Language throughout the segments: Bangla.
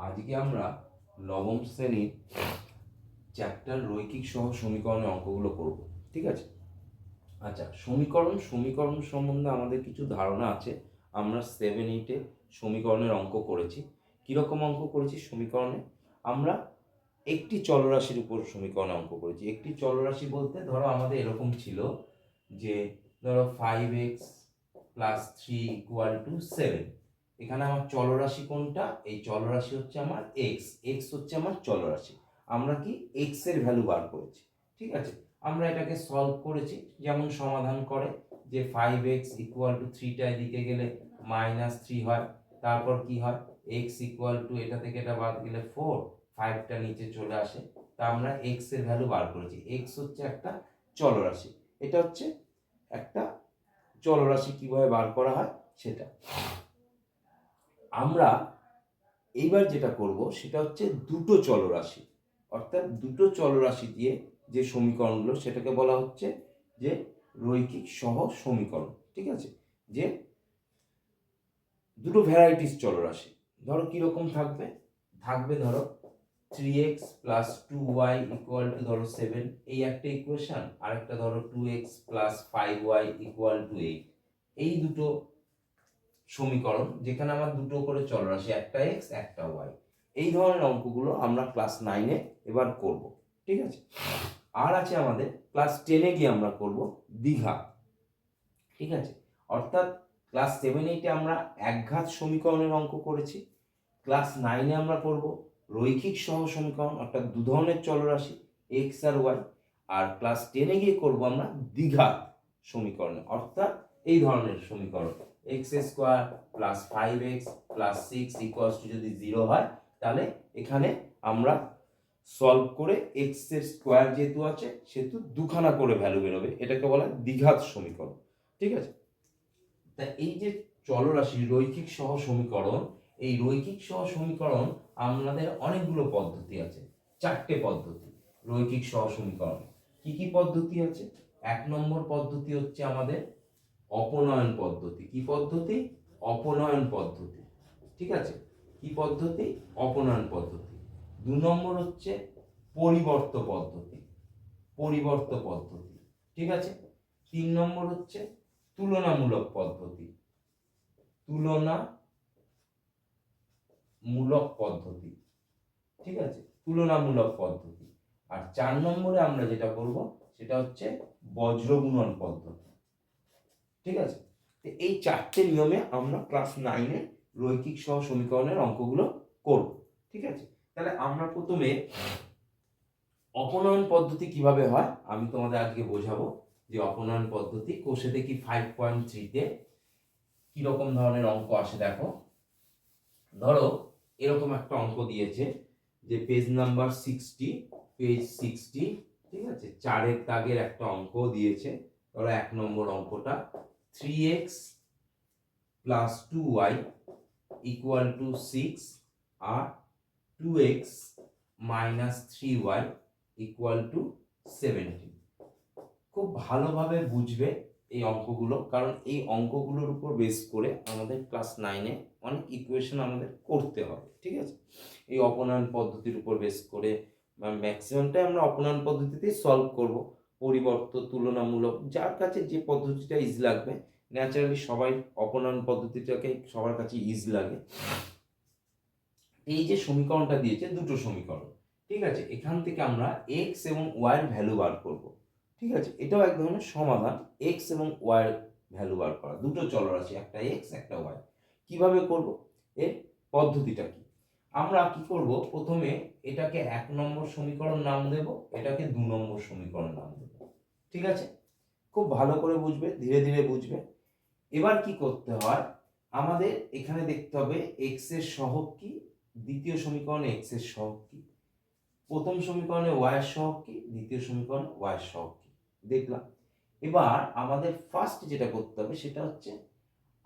আজকে আমরা নবম শ্রেণীর চ্যাপ্টার রৈখিক সহ সমীকরণের অঙ্কগুলো করব। ঠিক আছে? আচ্ছা, সমীকরণ সম্বন্ধে আমাদের কিছু ধারণা আছে। আমরা 7-8-এ সমীকরণের অঙ্ক করেছি। কীরকম অঙ্ক করেছি সমীকরণে? আমরা একটি চলরাশির উপর সমীকরণে অঙ্ক করেছি। একটি চলরাশি বলতে ধরো আমাদের এরকম ছিল যে ধরো 5x + 3 = 7। এখানে আমার চলরাশি কোনটা? এই চলরাশি হচ্ছে আমার x হচ্ছে আমার চলরাশি। আমরা কি x এর ভ্যালু বার করেছি। ঠিক আছে? আমরা এটাকে সলভ করেছি, যেমন সমাধান করে যে 5x = 3টা এদিকে গেলে -3 হয়। তারপর কি হয়, x = এটা থেকে এটা বাদ গেলে 4, 5টা নিচে চলে আসে। তা আমরা x এর ভ্যালু বার করেছি। x হচ্ছে একটা চলরাশি। এটা হচ্ছে একটা চলরাশি, কিভাবে বার করা হয় সেটা আমরা এইবার যেটা করব সেটা হচ্ছে দুটো চলরাশি, অর্থাৎ দুটো চলরাশি দিয়ে যে সমীকরণগুলো, সেটাকে বলা হচ্ছে যে রৈখিক সহ সমীকরণ। ঠিক আছে? যে দুটো ভ্যারাইটিস চলরাশি। ধরো কিরকম থাকবে, ধরো 3x + 2y = ধরো 7, এই একটা ইকুয়েশন। আর একটা ধরো 2x + 5y = 8। এই দুটো সমীকরণ, যেখানে আমার দুটো করে চলরাশি, একটা x একটা y। এই ধরনের অঙ্কগুলো আমরা ক্লাস 9-এ এবার করব। ঠিক আছে? আর আছে আমাদের ক্লাস 10-এ গিয়ে আমরা করব দ্বিঘাত। ঠিক আছে? অর্থাৎ ক্লাস 7-8-এ আমরা একঘাত সমীকরণের অঙ্ক করেছি। ক্লাস 9-এ আমরা করব রৈখিক সহ সমীকরণ, অর্থাৎ দু ধরনের চলরাশি x আর y। আর ক্লাস 10-এ গিয়ে করব আমরা দ্বিঘাত সমীকরণ, অর্থাৎ এই ধরনের সমীকরণ x² + 5x + 6 = যদি 0 হয়, তাহলে এখানে আমরা সলভ করে x এর স্কোয়ার যেহেতু আছে সেহেতু দুখানা করে ভ্যালু বেরোবে, এটাকে বলা হয় দ্বিঘাত সমীকরণ। ঠিক আছে? তা এই যে চলরাশি রৈখিক সহ সমীকরণ, এই রৈখিক সহ সমীকরণ আমাদের অনেকগুলো পদ্ধতি আছে। 4টে পদ্ধতি রৈখিক সহ সমীকরণ। কি কি পদ্ধতি আছে? 1 নম্বর পদ্ধতি হচ্ছে আমাদের অপনয়ন পদ্ধতি। কি পদ্ধতি? অপনয়ন পদ্ধতি। ঠিক আছে? কি পদ্ধতি? অপনয়ন পদ্ধতি। 2 নম্বর হচ্ছে পরিবর্ত পদ্ধতি। ঠিক আছে? 3 নম্বর হচ্ছে তুলনামূলক পদ্ধতি। ঠিক আছে? তুলনামূলক পদ্ধতি। আর 4 নম্বরে আমরা যেটা করব সেটা হচ্ছে বজ্রগুণন পদ্ধতি। ঠিক আছে? তো এই 4টে নিয়মে আমরা ক্লাস 9-এ রৈখিক সহ সমীকরণের অঙ্কগুলো করব। ঠিক আছে? তাহলে আমরা প্রথমে অপনয়ন পদ্ধতি কিভাবে হয় আমি তোমাদের আজকে বোঝাবো। যে অপনয়ন পদ্ধতি কোষে দেখি 5.3-তে কি রকম ধরনের অঙ্ক আসে দেখো। ধরো এরকম একটা অঙ্ক দিয়েছে যে পেজ নাম্বার 60। ঠিক আছে? 4-এর দাগের একটা অঙ্ক দিয়েছে। ধরো 1 নম্বর অঙ্কটা 3x + 2y = 6 আর 2x - 3y = 17। খুব ভালোভাবে বুঝবে এই অঙ্কগুলো, কারণ এই অঙ্কগুলোর উপর বেস করে আমাদের ক্লাস 9-এ অনেক ইকুয়েশন আমাদের করতে হবে। ঠিক আছে? এই অপনয়ন পদ্ধতির উপর বেস করে ম্যাক্সিমামটাই আমরা অপনয়ন পদ্ধতিতেই সলভ করব। পরিবর্ত, তুলনামূলক, যার কাছে যে পদ্ধতিটা ইজি লাগবে। ন্যাচারালি সবাই অপনয়ন পদ্ধতিটাকে সবার কাছে ইজি লাগে। এই যে সমীকরণটা দিয়েছে, দুটো সমীকরণ। ঠিক আছে? এখান থেকে আমরা x এবং y এর ভ্যালু বার করব। ঠিক আছে? এটাও এক ধরনের সমাধান, x এবং y এর ভ্যালু বার করা। দুটো চলরাশি, একটা x একটা y। কিভাবে করব? এর পদ্ধতিটা কি? আমরা কি করব, প্রথমে এটাকে 1 নম্বর সমীকরণ নাম দেব, এটাকে 2 নম্বর সমীকরণ নাম দেব। ঠিক আছে? খুব ভালো করে বুঝবে, ধীরে ধীরে বুঝবে। এবার কি করতে হয়, আমাদের এখানে দেখতে হবে x এর সহগ কি, দ্বিতীয় সমীকরণে x এর সহগ কি, প্রথম সমীকরণে y এর সহগ কি, দ্বিতীয় সমীকরণে y এর সহগ কি, দেখলাম। এবার আমাদের ফার্স্ট যেটা করতে হবে সেটা হচ্ছে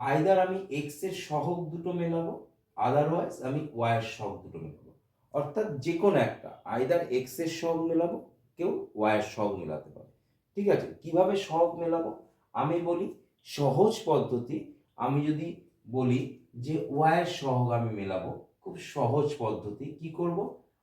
আইদার আমি x এর সহগ দুটো মেলাবো, আদারওয়াইজ আমি y এর সহগ দুটো মেলাবো। অর্থাৎ যে কোনো একটা, আইদার x এর সহগ মেলাবো, কেউ y এর সহগ মেলাতে পারে। ঠিক আছে? কিভাবে সহগ মেলাবো? আমি বলি সহজ পদ্ধতি। আমি যদি বলি যে y এর সহগ আমি মেলাবো, খুব সহজ পদ্ধতি। কি করব,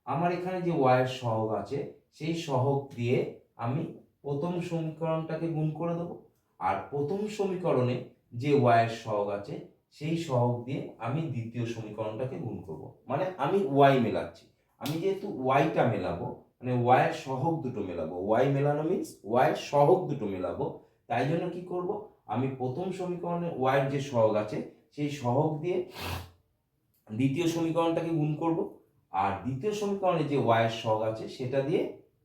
আমার এখানে যে ওয়াইয়ের সহগ আছে সেই সহগ দিয়ে আমি প্রথম সমীকরণটাকে গুণ করে দেবো, আর প্রথম সমীকরণে যে ওয়াইয়ের সহগ আছে সেই সহগ দিয়ে আমি দ্বিতীয় সমীকরণটাকে গুণ করব। মানে আমি ওয়াই মেলাচ্ছি। আমি যেহেতু ওয়াইটা মেলাবো, মানে ওয়াইয়ের সহগ দুটো মেলাবো, ওয়াই মেলানো মিন্স ওয়াইয়ের সহগ দুটো মেলাবো, তাই জন্য কি করব, আমি প্রথম সমীকরণে ওয়াইয়ের যে সহগ আছে সেই সহগ দিয়ে দ্বিতীয় সমীকরণটাকে গুণ করব, আর দ্বিতীয় সমীকরণে যে ওয়াইয়ের সহগ আছে সেটা দিয়ে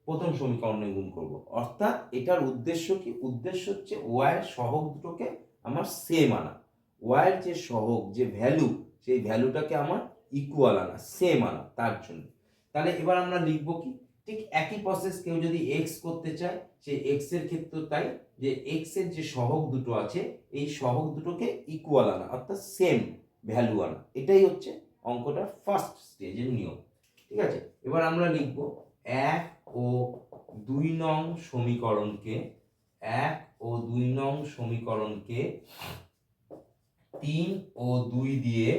প্রথম সমীকরণে গুণ করব। অর্থাৎ এটার উদ্দেশ্য কি, উদ্দেশ্য হচ্ছে ওয়াইয়ের সহগ দুটোকে আমার সেম আনা, ওয়াইয়ের যে সহগ যে ভ্যালু সেই ভ্যালুটাকে আমার ইকুয়াল আনা, সেম আনা, তার জন্য। তাহলে এবার আমরা লিখবো কি, ঠিক একই প্রসেস কেউ যদি এক্স করতে চায় সেই এক্স এর ক্ষেত্রে তাই, যে এক্স এর যে সহগ দুটো আছে এই সহগ দুটোকে ইকুয়াল আনা, অর্থাৎ সেম ভ্যালু আনা। এটাই হচ্ছে অঙ্কটার ফার্স্ট স্টেজের নিয়ম। ঠিক আছে, এবার আমরা লিখব 1 ও 2 নং সমীকরণকে 1 ও 2 নং সমীকরণকে 3 ও 2 দিয়ে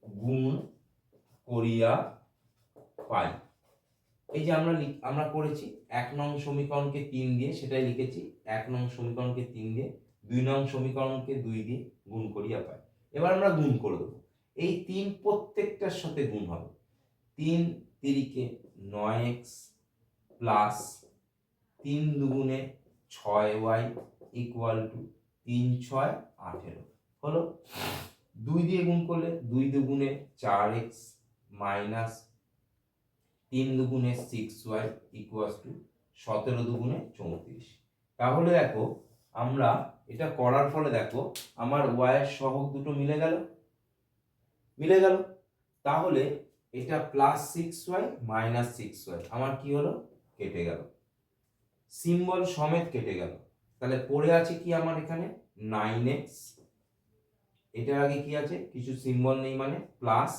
গুণ করিয়া পাই। এই যে আমরা করেছি 1 নং সমীকরণকে 3 দিয়ে, সেটাই লিখেছি 1 নং সমীকরণকে 3 দিয়ে, 2 নং সমীকরণকে 2 দিয়ে গুণ করিয়া পাই। এবার আমরা গুণ করে দেবো, এই 3 প্রত্যেকটার সাথে গুণ হবে। 3 তিরিকে 9x প্লাস 3 দুগুণে 6y ইকুয়াল টু 3 6 18 হলো। 2 দিয়ে গুণ করলে 2 দুগুণে 4x মাইনাস 3 দুগুণে 6y ইকুয়াল টু 17 দুগুণে 34। তাহলে দেখো আমরা এটা করার ফলে দেখো আমার y এর সহগ দুটো মিলে গেল। তাহলে এটা প্লাস 6y মাইনাস 6y আমার কি হলো, কেটে গেল, সিম্বল সমেত কেটে গেল। তাহলে পড়ে আছে কি আমার এখানে 9x, এটার আগে কি আছে, কিছু সিম্বল নেই মানে প্লাস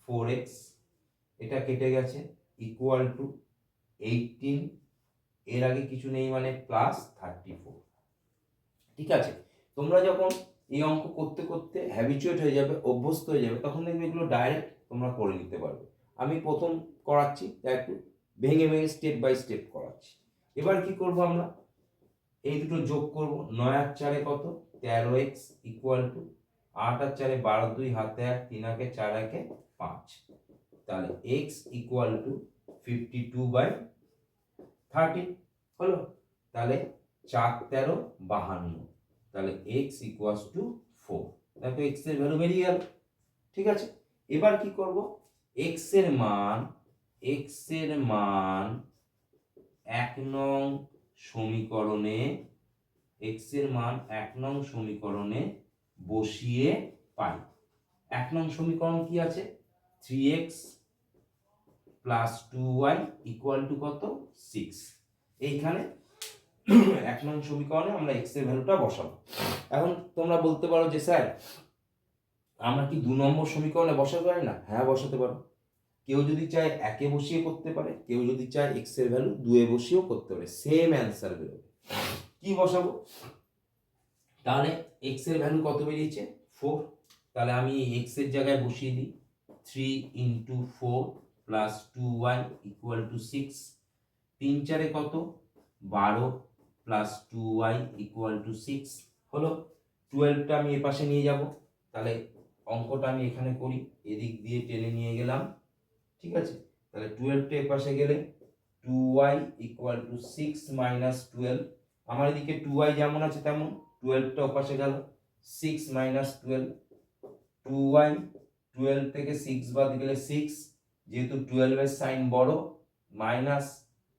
4x, এটা কেটে গেছে ইকুয়াল টু 18, এর আগে কিছু নেই মানে প্লাস 34। ঠিক আছে, তোমরা যখন এই অঙ্ক করতে করতে হ্যাবিচুয়েট হয়ে যাবে, অভ্যস্ত হয়ে যাবে, তখন দেখবে এগুলো ডাইরেক্ট তোমরা করে নিতে পারবে। আমি প্রথম করাচ্ছি তাই একটু ভেঙে ভেঙে স্টেপ বাই স্টেপ করাচ্ছি। এবার কি করব, আমরা এই দুটো যোগ করব। 9 আর 4 কত, 13x ইকুয়াল টু 8 আর 4 12, 2 হাতে 1, 3 আগে 4 একে 5। তাহলে x ইকুয়াল টু 52/30 হলো। তাহলে 4 13 52, তাহলে x ইকুয়ালস টু 4। দেখো x এর ভ্যালু বেরিয়ে গেল। ঠিক আছে, এবার কি করব, x এর মান 1 নং সমীকরণে বসিয়ে পাই। 1 নং সমীকরণ কি আছে, 3x plus 2y equal to কত, 6। এইখানে 1 নং সমীকরণে আমরা x এর ভ্যালুটা বসাবো। এখন তোমরা বলতে পারো যে স্যার আমরা কি 2 নম্বর সমীকরণে বসাতে পারি না? হ্যাঁ, বসাতে পারো। কেউ যদি চায় 1 এ বসিয়ে করতে পারে, কেউ যদি চায় x এর ভ্যালু 2 এ বসিয়েও করতে পারে, সেম অ্যান্সার বেরোবে। কি বসাবো, তাহলে x এর ভ্যালু কত বেরিয়েছে, 4। তাহলে আমি x এর জায়গায় বসিয়ে দিই 3 × 4 প্লাস 2y ইকুয়াল টু 6। 3 4 কত, 12 প্লাস 2y ইকুয়াল টু 6 হলো। 12টা আমি এ পাশে নিয়ে যাব, তাহলে অঙ্কটা আমি এখানে করি, এদিক দিয়ে টেনে নিয়ে গেলাম। ঠিক আছে, তাহলে 12টা এ পাশে গেলে 2y ইকুয়াল টু 6 মাইনাস 12। আমার এদিকে 2y যেমন আছে তেমন, 12টা ও পাশে গেল, 6 মাইনাস 12, 2y, 12 থেকে 6 বাদ গেলে 6, যেহেতু 12 এর সাইন বড়, মাইনাস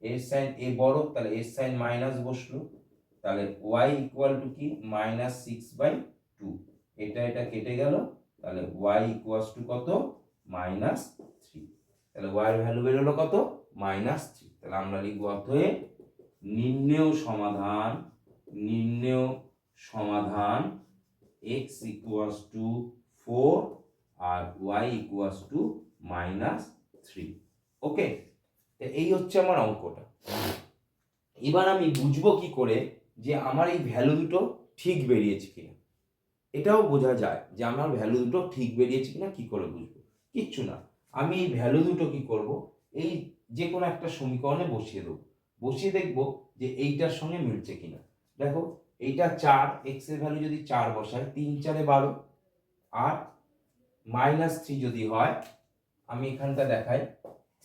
এর সাইন এ বড়, তাহলে এর সাইন মাইনাস বসলো। তাহলে y ইকুয়াল টু কি, মাইনাস 6/2। এটা কেটে গেল, তাহলে y ইকুয়াল টু কত, মাইনাস 3। তাহলে y এর ভ্যালু বেরোলো কত, মাইনাস 3। তাহলে আমরা লিখব অতএব নির্ণেয় সমাধান x ইকুয়াল টু 4 আর y equal to minus 3। Okay, এই হচ্ছে আমার অঙ্কটা। এবার আমি বুঝবো কি করে যে আমার এই ভ্যালু দুটো ঠিক বেরিয়েছে কিনা। এটাও বোঝা যায় যে আমার ভ্যালু দুটো ঠিক বেরিয়েছে কিনা, কি করে বুঝবো? কিচ্ছু না, আমি এই ভ্যালু দুটো কি করব, এই যে কোনো একটা সমীকরণে বসিয়ে দেবো, বসিয়ে দেখবো যে এইটার সঙ্গে মিলছে কিনা। দেখো এইটা 4, এক্স এর ভ্যালু যদি 4 বসায়, 3 4 12, আর -3 যদি হয়, আমি এখানটা দেখাই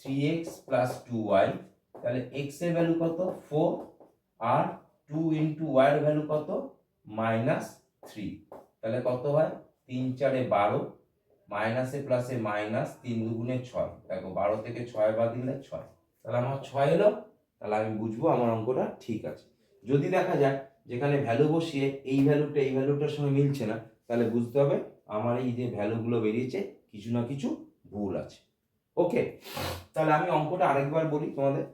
3x + 2y, তাহলে x এর ভ্যালু কত 4, আর 2 × y এর ভ্যালু কত -3, তাহলে কত হয় 3 4 12, মাইনাসে প্লাসে মাইনাস, 3 2 6, দেখো 12 থেকে 6 বাদ দিলে 6, তাহলে আমার 6 এলো, তাহলে আমি বুঝবো আমার অঙ্কটা ঠিক আছে। যদি দেখা যায় যেখানে ভ্যালু বসিয়ে এই ভ্যালুটা এই ভ্যালুটার সঙ্গে মিলছে না, তাহলে বুঝতে হবে আমার এই যে ভ্যালুগুলো বেরিয়েছে কিছু না কিছু ভুল আছে। ওকে, তাহলে আমি অঙ্কটা আরেকবার বলি তোমাদের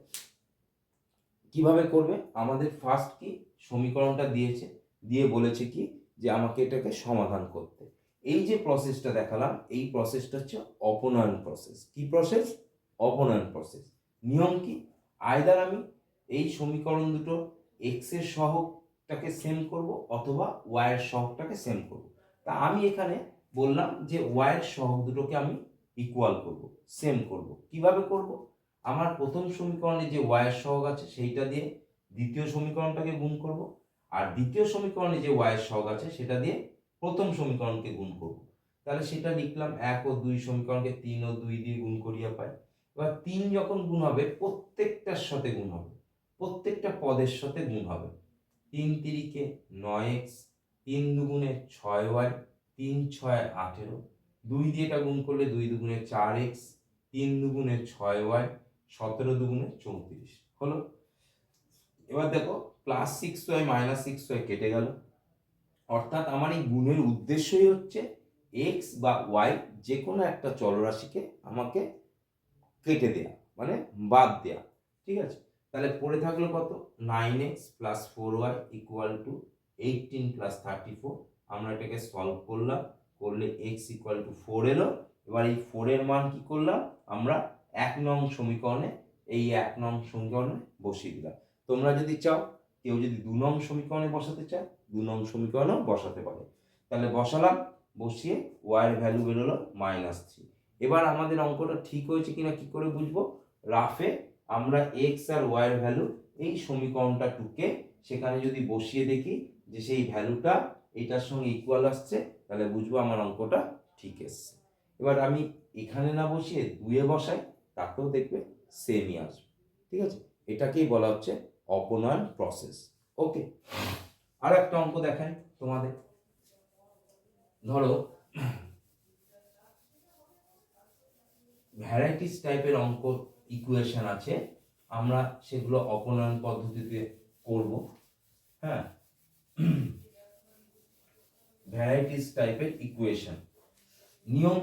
কিভাবে করবে। আমাদের ফার্স্ট কি সমীকরণটা দিয়েছে, দিয়ে বলেছে কি যে আমাকে এটাকে সমাধান করতে। এই যে প্রসেসটা দেখালাম, এই প্রসেসটা হচ্ছে অপনয়ন প্রসেস। কি প্রসেস? অপনয়ন প্রসেস। নিয়ম কি? আইদার আমি এই সমীকরণ দুটো এক্স এর সহগটাকে সেম করব অথবা ওয়াই এর সহগটাকে সেম করব। তা আমি এখানে বললাম যে ওয়াই এর সহগ দুটোকে আমি ইকুয়াল করব, সেম করব। কিভাবে করব? আমার প্রথম সমীকরণে যে ওয়াই এর সহগ আছে সেইটা দিয়ে দ্বিতীয় সমীকরণটাকে গুণ করব, আর দ্বিতীয় সমীকরণে যে ওয়াই এর সহগ আছে সেটা দিয়ে প্রথম সমীকরণকে গুণ করব। তাহলে সেটা লিখলাম 1 ও 2 সমীকরণকে 3 ও 2 দিয়ে গুণ করিয়া পাই। এবার 3 যখন গুণ হবে প্রত্যেকটার সাথে গুণ হবে, প্রত্যেকটা পদের সাথে গুণ হবে। 3 তিরিকে 9x, 3 দুগুণে 6y, 3 6 18, 2 দিয়ে এটা গুণ করলে 2 দুগুণে 4x, 3 দুগুণে 6y, 17 দুগুণে 34 হলো। এবার দেখো +6y -6y কেটে গেল, অর্থাৎ আমার এই গুণের উদ্দেশ্যই হচ্ছে এক্স বা ওয়াই যে কোনো একটা চলরাশিকে আমাকে কেটে দেয়া, মানে বাদ দেয়া। ঠিক আছে, তাহলে পড়ে থাকলো কত 9x + 4y = 18 + 34। আমরা এটাকে সলভ করলাম, করলে x = 4 এলো। এবার এই 4 এর মান কি করলাম আমরা 1 নং সমীকরণে, এই 1 নং সমীকরণে বসিয়ে দিলাম। তোমরা যদি চাও, কেউ যদি 2 নং সমীকরণে বসাতে চায় 2 নং সমীকরণেও বসাতে পারে। তাহলে বসালাম, বসিয়ে y এর ভ্যালু বেরোলো -3। এবার আমাদের অঙ্কটা ঠিক হয়েছে কিনা কি করে বুঝবো? রাফে আমরা x আর y এর ভ্যালু এই সমীকরণটা টুকে সেখানে যদি বসিয়ে দেখি যে সেই ভ্যালুটা এটার সঙ্গে ইকুয়াল আসছে, তাহলে বুঝবো আমার অঙ্কটা ঠিক এসছে। এবার আমি এখানে না বসিয়ে 2 এ বসাই, তাতেও দেখবে সেমই আসবে। ঠিক আছে, এটাকেই বলা হচ্ছে অপনয়ন প্রসেস। ওকে, আর একটা অঙ্ক দেখাই তোমাদের। ধরো ভ্যারাইটিস টাইপের অঙ্ক ইকুয়েশন আছে, আমরা সেগুলো অপনয়ন পদ্ধতিতে করব। হ্যাঁ, ভ্যারাইটিস টাইপের ইকুয়েশন নিয়ম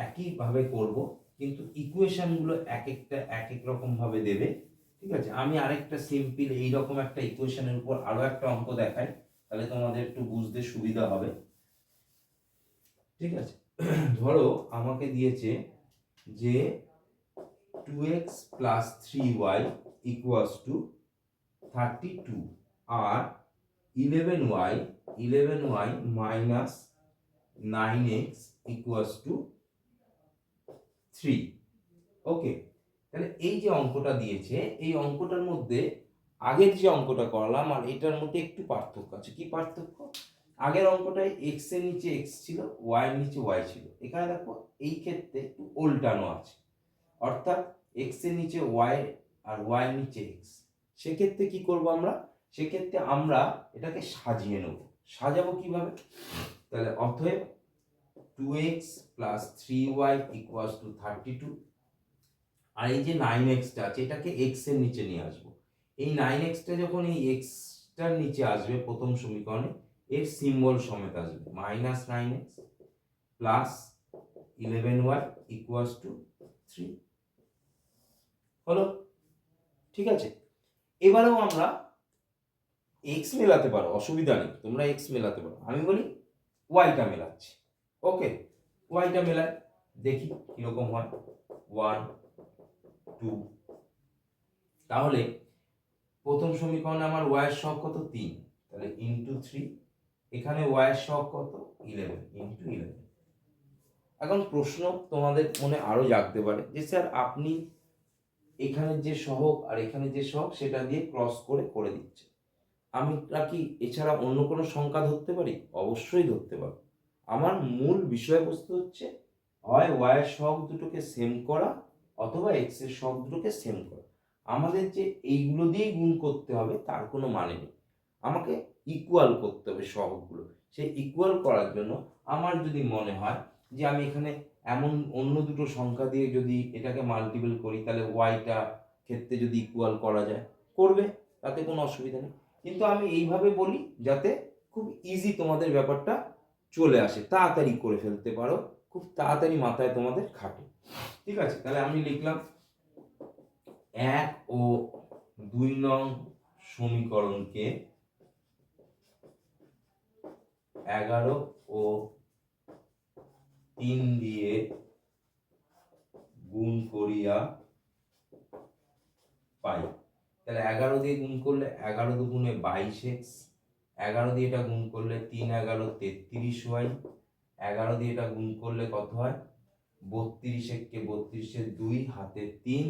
একইভাবে করব, কিন্তু ইকুয়েশনগুলো এক একটা এক এক রকম ভাবে দেবে। ঠিক আছে, আমি আরেকটা সিম্পল এইরকম একটা ইকুয়েশনের উপর আরো একটা অঙ্ক দেখাই, তাহলে তোমাদের একটু বুঝতে সুবিধা হবে। ঠিক আছে, ধরো আমাকে দিয়েছে যে 2x + 3y = 32, আর 11y - 9x = 3। ওকে, তাহলে এই যে অঙ্কটা দিয়েছে, এই অঙ্কটার মধ্যে আগের যে অঙ্কটা করলাম আর এটার মধ্যে একটু পার্থক্য আছে। কি পার্থক্য? আগের অঙ্কটায় x এর নিচে x ছিল, y এর নিচে y ছিল। এখানে দেখো এই ক্ষেত্রে একটু উল্টানো আছে, অর্থাৎ x এর নিচে y আর y এর নিচে x। সেক্ষেত্রে কি করব আমরা? সেক্ষেত্রে আমরা এটাকে সাজিয়ে নেব। সাজাবো কিভাবে? তাহলে অতএব 2x + 3y = 32, আর এই যে 9x টা আছে এটাকে x এর নিচে নিয়ে আসবো। এই 9x টা যখন এই x টার নিচে আসবে প্রথম সমীকরণে, এর সিম্বল সমেত আসবে -9x + 11y = 3 হলো। ঠিক আছে, এবারেও আমরা x মেলাতে পারো, অসুবিধা নেই, তোমরা x মেলাতে পারো। আমি বলি y টা মেলাচ্ছি। ওকে, y টা মেলাই, দেখি কিরকম হয়। 1 2, তাহলে প্রথম সমীকরণে আমার y এর সহগ কত 3, তাহলে * 3 এখানে ওয়াই এর সহগ কত 11 ইন্টু 11। এখন প্রশ্ন তোমাদের মনে আরো জাগতে পারে যে স্যার আপনি এখানে যে সহগ আর এখানে যে সহগ সেটা দিয়ে ক্রস করে দিচ্ছে, আমি কি এছাড়া অন্য কোনো সংখ্যা ধরতে পারি? অবশ্যই ধরতে পারবো। আমার মূল বিষয়বস্তু হচ্ছে হয় ওয়াই এর সহগ দুটোকে সেম করা অথবা এক্স এর সহগ দুটোকে সেম করা। আমাদের যে এইগুলো দিয়েই গুণ করতে হবে তার কোনো মানে নেই, আমাকে ইকুয়াল করতে হবে সহগগুলো। সেই ইকুয়াল করার জন্য আমার যদি মনে হয় যে আমি এখানে এমন অন্য দুটো সংখ্যা দিয়ে যদি এটাকে মাল্টিপল করি তাহলে ওয়াইটা ক্ষেত্রে যদি ইকুয়াল করা যায় করবে, তাতে কোনো অসুবিধা নেই। কিন্তু আমি এইভাবে বলি যাতে খুব ইজি তোমাদের ব্যাপারটা চলে আসে, তাড়াতাড়ি করে ফেলতে পারো, খুব তাড়াতাড়ি মাথায় তোমাদের খাটে। ঠিক আছে, তাহলে আমি লিখলাম 1 ও 2 নং সমীকরণকে 11 ও 3 দিয়ে গুণ করিয়া পাই। তাহলে 11 দিয়ে গুণ করলে 11 দুগুণে 22x, 11 দিয়ে এটা গুণ করলে 3 11 33y, 11 দিয়ে এটা গুণ করলে কত হয় 32 একে 32 এর 2 হাতে 3,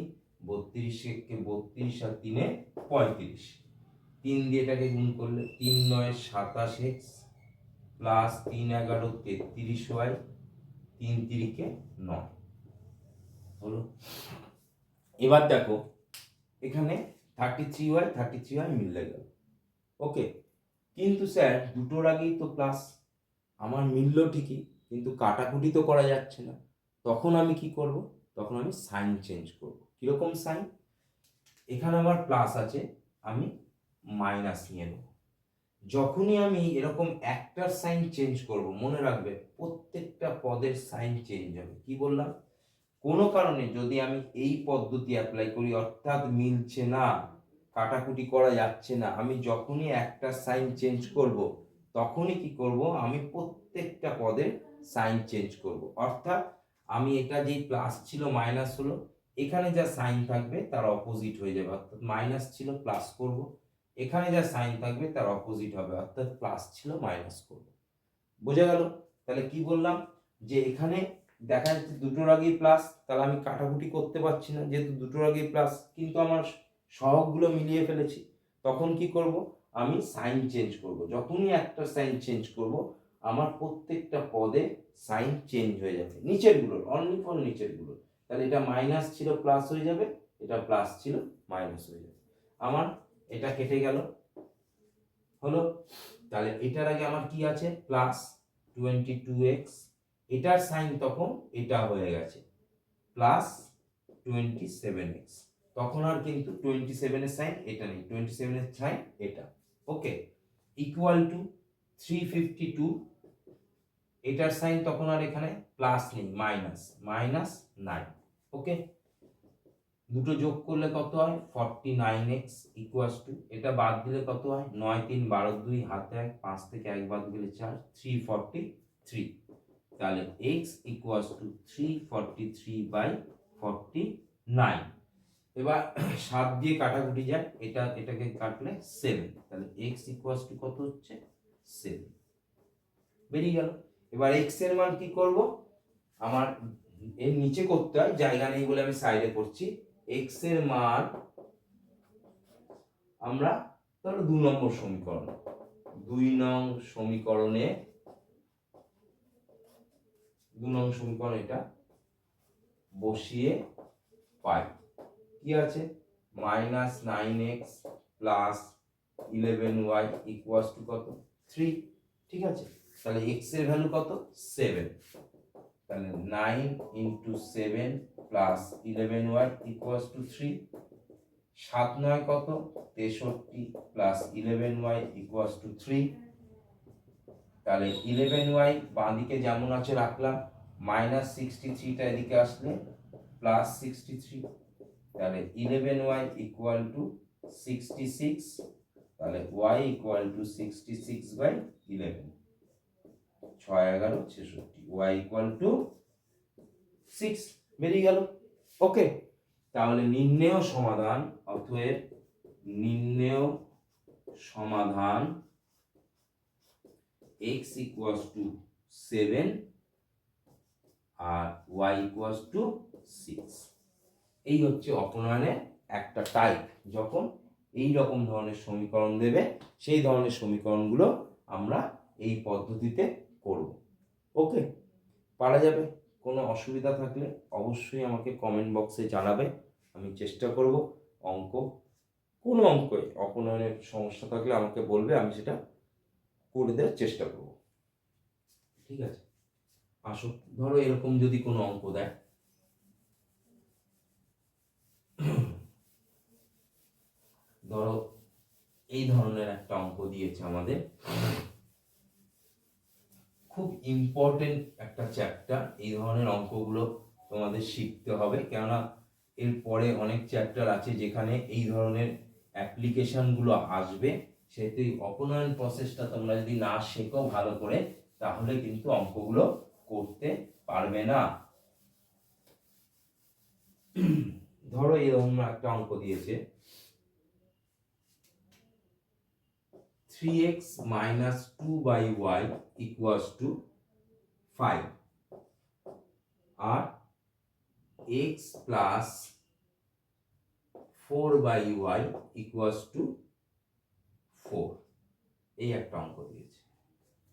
32 একে 32 আর 3 এ 35, 3 দিয়ে এটাকে গুণ করলে 3 9 27x প্লাস 3 11 33y, 3 3 কে 9 হলো। এবার দেখো এখানে 33y মিলে গেল, ওকে। কিন্তু স্যার দুটোর আগেই তো প্লাস, আমার মিললো ঠিকই কিন্তু কাটাকুটি তো করা যাচ্ছে না, তখন আমি কি করব? তখন আমি সাইন চেঞ্জ করব। কিরকম সাইন? এখানে আমার প্লাস আছে, আমি মাইনাস নিয়ে নেব। যখনই আমি এরকম একটার সাইন চেঞ্জ করব, মনে রাখবে প্রত্যেকটা পদের সাইন চেঞ্জ হবে। কি বললাম? কোনো কারণে যদি আমি এই পদ্ধতি অ্যাপ্লাই করি অর্থাৎ মিলছে না, কাটাকুটি করা যাচ্ছে না, আমি যখনই একটা সাইন চেঞ্জ করব তখনই কি করব? আমি প্রত্যেকটা পদের সাইন চেঞ্জ করব। অর্থাৎ আমি এটা যেই প্লাস ছিল মাইনাস হলো, এখানে যা সাইন থাকবে তার অপোজিট হয়ে যাবে, অর্থাৎ মাইনাস ছিল প্লাস করব, এখানে যা সাইন থাকবে তার অপোজিট হবে, অর্থাৎ প্লাস ছিল মাইনাস করব। বোঝা গেল? তাহলে কি বললাম যে এখানে দেখা যাচ্ছে দুটোর আগেই প্লাস, তাহলে আমি কাটাকুটি করতে পারছি না যেহেতু দুটোর আগেই প্লাস, কিন্তু আমার সহগগুলো মিলিয়ে ফেলেছি। তখন কি করব? আমি সাইন চেঞ্জ করব। যখনই একটা সাইন চেঞ্জ করব আমার প্রত্যেকটা পদে সাইন চেঞ্জ হয়ে যাবে, নিচের গুলোর, অনলি ফর নিচের গুলোর। তাহলে এটা মাইনাস ছিল প্লাস হয়ে যাবে, এটা প্লাস ছিল মাইনাস হয়ে যাবে। আমার এটা কেটে গেল, হলো। তাহলে এটার আগে আমার কি আছে? প্লাস 22x, এটার সাইন তখন এটা হয়ে গেছে প্লাস 27x, তখন আর কিন্তু 27 এর সাইন এটা নেই, 27 এর সাইন এটা, ওকে। ইকুয়াল টু 352, এটার সাইন তখন আর এখানে প্লাস নেই, মাইনাস, মাইনাস 9, ওকে। দুটো যোগ করলে কত হয় 49x ইকুয়ালস টু, এটা বাদ দিলে কত হয় 9 3 12 2 হাতে 1, 5 থেকে 1 বাদ গেলে 4, 343। তাহলে x ইকুয়ালস টু 343/49। এবার 7 দিয়ে কাটাকুটি যায়, এটা এটাকে কাটলে 7, তাহলে x ইকুয়ালস টু কত হচ্ছে 7, বেরিয়ে গেল। এবার x এর মান কি করব? আমার এর নিচে করতে হয়, জায়গা নেই বলে আমি সাইডে করছি। x এর মান আমরা ধরো 2 নম্বর সমীকরণ, 2 নং সমীকরণে 2 নং সমীকরণ এটা বসিয়ে পাই। কি আছে? -9x plus 11y equals to কত 3, ঠিক আছে। তাহলে x এর ভ্যালু কত 7, তাহলে 9 into 7 plus 11y equals to 3, 7 9 কত 63 প্লাস 11y ইকুয়ালস টু 3, তাহলে 11y বাঁ দিকে যেমন আছে রাখলাম, -63টা এদিকে আসলে প্লাস 63, তাহলে 11y ইকুয়াল টু 66, তাহলে y equal two 66/11, 6 11 66, y equal two 6, বেরিয়ে গেল, ওকে। তাহলে নির্ণেয় সমাধান, অতএব নির্ণেয় সমাধান এক্স ইকুয়ালস টু 7 আর ওয়াই ইকুয়ালস টু 6। এই হচ্ছে অপনয়নের একটা টাইপ। যখন এই রকম ধরনের সমীকরণ দেবে সেই ধরনের সমীকরণগুলো আমরা এই পদ্ধতিতে করব। ওকে, পারা যাবে। কোনো অসুবিধা থাকলে অবশ্যই আমাকে কমেন্ট বক্সে জানাবে, আমি চেষ্টা করব কোনো অঙ্কে অপনয়নের সমস্যা থাকলে আমাকে বলবে, আমি সেটা করে দেওয়ার চেষ্টা করব। ঠিক আছে, আসো, ধরো এরকম যদি কোনো অঙ্ক দেয়, ধরো এই ধরনের একটা অঙ্ক দিয়েছে আমাদের, খুব ইম্পর্টেন্ট একটা চ্যাপ্টার। এই ধরনের অঙ্কগুলো তোমাদের শিখতে হবে, কেননা এরপরে অনেক চ্যাপ্টার আছে যেখানে এই ধরনের অ্যাপ্লিকেশনগুলো আসবে। সেহেতু অপনয়ন প্রসেসটা তোমরা যদি না শেখো ভালো করে, তাহলে কিন্তু অঙ্কগুলো করতে পারবে না। ধরো এরকম একটা অঙ্ক দিয়েছে, 3x minus 2/y equals to 5 R x plus 4/y equals to 4। এই একটা অঙ্ক দিয়েছে।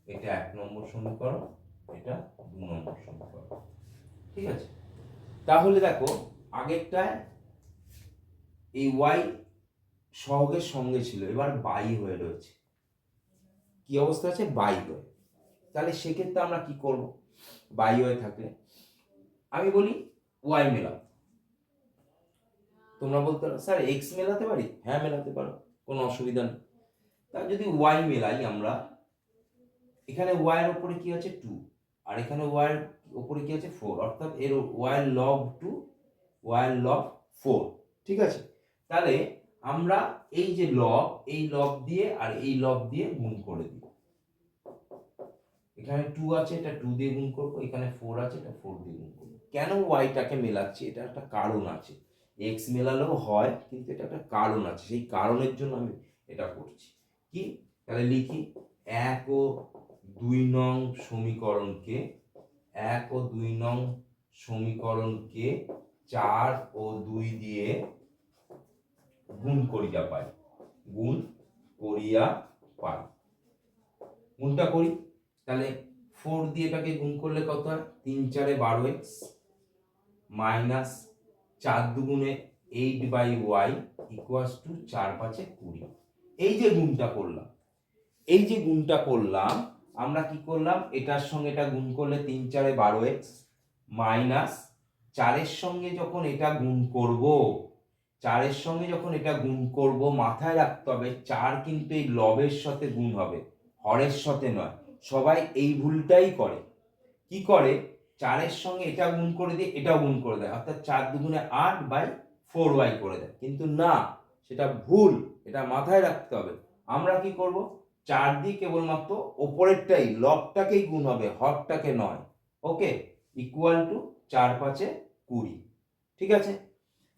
এটা 1 নম্বর সমীকরণ, এটা 2 নম্বর সমীকরণ। ঠিক আছে, তাহলে দেখো আগেরটায় এই y সহগের সঙ্গে ছিল, এবার বাই হয়ে রয়েছে। কি অবস্থা আছে? বাই হয়ে। তাহলে সেক্ষেত্রে আমরা কি করব? বাই হয়ে থাকলে আমি বলি ওয়াই মেলাও। তোমরা বলতে পারো স্যার এক্স মেলাতে পারি? হ্যাঁ মেলাতে পারো, কোনো অসুবিধা নেই। তা যদি ওয়াই মেলাই আমরা, এখানে ওয়াই এর উপরে কি আছে 2 আর এখানে ওয়াই এর উপরে কি আছে 4, অর্থাৎ এর ওয়াই এর লব 2 ওয়াই এর লব 4। ঠিক আছে, তাহলে আমরা এই যে লব, এই লব দিয়ে আর এই লব দিয়ে গুণ করে দিই। এখানে 2 আছে, এটা 2 দিয়ে গুণ করব, এখানে 4 আছে, এটা 4 দিয়ে গুণ করব। কেন ওয়াইটাকে মেলাচ্ছি? এটা একটা কারণ আছে। এক্স মেলালেও হয়, কিন্তু এটা একটা কারণ আছে, সেই কারণের জন্য আমি এটা করছি। কি? তাহলে লিখি 1 ও 2 নং সমীকরণকে 1 ও 2 নং সমীকরণকে 4 ও 2 দিয়ে গুণ করিয়া পাই। গুণ করিয়া পাই। গুণটা করি, তাহলে 4 দিয়ে এটাকে গুণ করলে কত হয়? 3 4 এ 12x মাইনাস 4 দুগুণে 8/y ইকুয়ালস টু 4 5 এ 20। এই যে গুণটা করলাম, আমরা কি করলাম? এটার সঙ্গে এটা গুণ করলে 3 4 এ 12x মাইনাস 4 এর সঙ্গে যখন এটা গুণ করব, 4 এর সঙ্গে যখন এটা গুণ করব, মাথায় রাখতে হবে 4 কিন্তু এই লবের সাথে গুণ হবে, হরের সাথে নয়। সবাই এই ভুলটাই করে। কি করে? 4 এর সঙ্গে এটা গুণ করে দিয়ে এটাও গুণ করে দেয়, অর্থাৎ 4 দুগুণে 8/4y করে দেয়। কিন্তু না, সেটা ভুল, এটা মাথায় রাখতে হবে। আমরা কি করব? 4 দিয়ে কেবলমাত্র উপরেরটাই লবটাকেই গুণ হবে, হরটাকে নয়। ওকে, ইকুয়াল টু 4 5 এ 20। ঠিক আছে,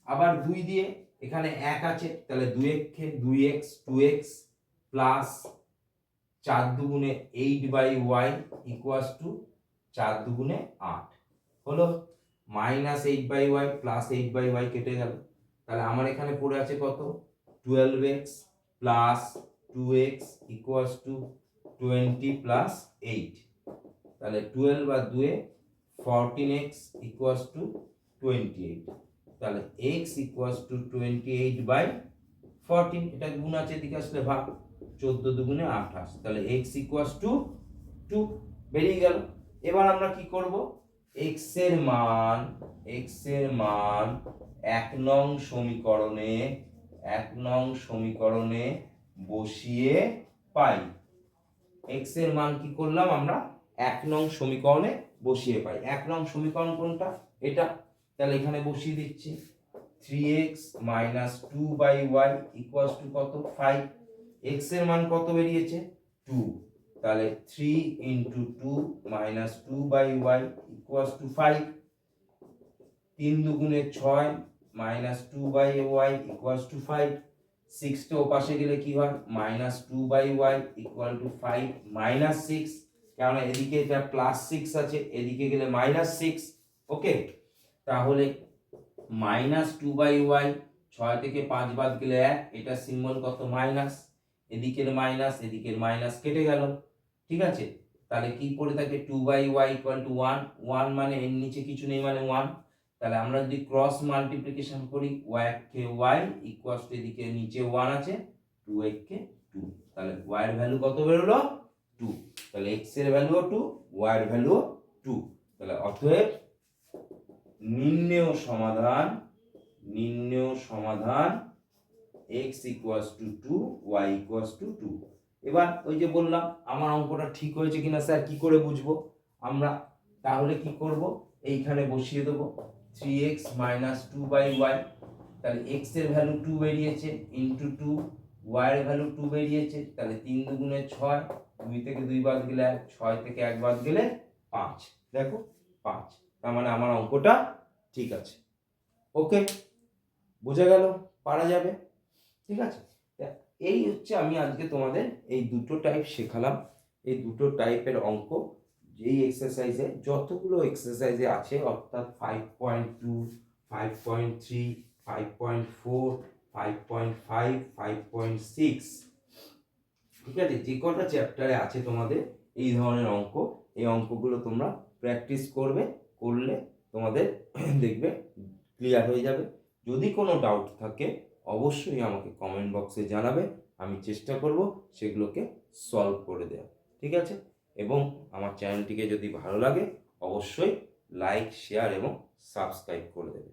আবার 2 দিয়ে এখানে 1 আছে, তাহলে 2x প্লাস 4 দুগুণে 8/y ইকুয়ালস টু 4 দুগুণে 8 হলো, মাইনাস 8/y প্লাস 8/y কেটে গেল। তাহলে আমার এখানে পড়ে আছে কত? 12x plus 2x equals to 20 plus 8। তাহলে 12 আর 2 14x ইকুয়ালস টু 28। তাহলে x ইকুয়ালস টু 28/14। এটা গুণ আছে, এদিকে আসলে ভাগ, 14 দুগুণে 28। তাহলে x ইকুয়ালস টু 2 বেরিয়ে গেল। এবার আমরা কি করব? x এর মান 1 নং সমীকরণে বসিয়ে পাই। x এর মান কি করলাম আমরা? 1 নং সমীকরণে বসিয়ে পাই। 1 নং সমীকরণ কোনটা? এটা। তাহলে এখানে বসিয়ে দিচ্ছি 3x minus 2/y equals to কত? 5। x এর মান কত বেরিয়েছে? 2। তাহলে 3 into 2 minus 2/y equals to 5। 3 দুগুণে 6 minus 2/y equals to 5। সিক্সটা ওপাশে গেলে কি হয়, -2/y = 5 -6, কারণ এদিকে এটা +6 আছে, এদিকে গেলে -6। ওকে, তাহলে -2/y, 6 থেকে 5 বাদ গেলে 1, এটা সিম্বল কত মাইনাস, এদিকের মাইনাস এদিকের মাইনাস কেটে গেল। ঠিক আছে, তাহলে কি পড়ে থাকে 2/y = 1, 1 মানে এর নিচে কিছু নেই মানে 1। তাহলে আমরা যদি ক্রস মাল্টিপ্লিকেশন করি, y কে y ইকুয়ালস এদিকে নিচে 1 আছে, 2 কে 2, তাহলে y এর ভ্যালু কত বেরোলো 2। তাহলে x এর ভ্যালুও 2, y এর ভ্যালুও 2। তাহলে অতএব নির্ণেয় সমাধান x = 2, y = 2। এবার ওই যে বললাম আমার অঙ্কটা ঠিক হয়েছে কিনা স্যার কি করে বুঝবো আমরা, তাহলে কি করব, এইখানে বসিয়ে দেব 3x - 2/y, তাহলে x এর ভ্যালু 2 বেরিয়েছে ইনটু 2, y এর ভ্যালু 2 বেরিয়েছে, তাহলে 3 দুগুণে 6, 2 থেকে 2 বাদ গেলে 1, 6 থেকে 1 বাদ গেলে 5। দেখো 5, তার মানে আমার অঙ্কটা ঠিক আছে। ওকে, বোঝা গেল, পারা যাবে। ঠিক আছে, এই হচ্ছে আমি আজকে তোমাদের এই দুটো টাইপ শেখালাম। এই দুটো টাইপের অঙ্ক যেই এক্সারসাইজে যতগুলো এক্সারসাইজে আছে, অর্থাৎ 5.2, 5.3, 5.4, 5.5, 5.6, ঠিক আছে, যে কটা চ্যাপ্টারে আছে তোমাদের এই ধরনের অঙ্ক, এই অঙ্কগুলো তোমরা প্র্যাকটিস করবে, করলে তোমাদের দেখবে ক্লিয়ার হয়ে যাবে। যদি কোনো ডাউট থাকে অবশ্যই আমাকে কমেন্ট বক্সে জানাবে, আমি চেষ্টা করব সেগুলোকে সলভ করে দেওয়া। ঠিক আছে, এবং আমার চ্যানেলটিকে যদি ভালো লাগে অবশ্যই লাইক, শেয়ার এবং সাবস্ক্রাইব করে দেবে।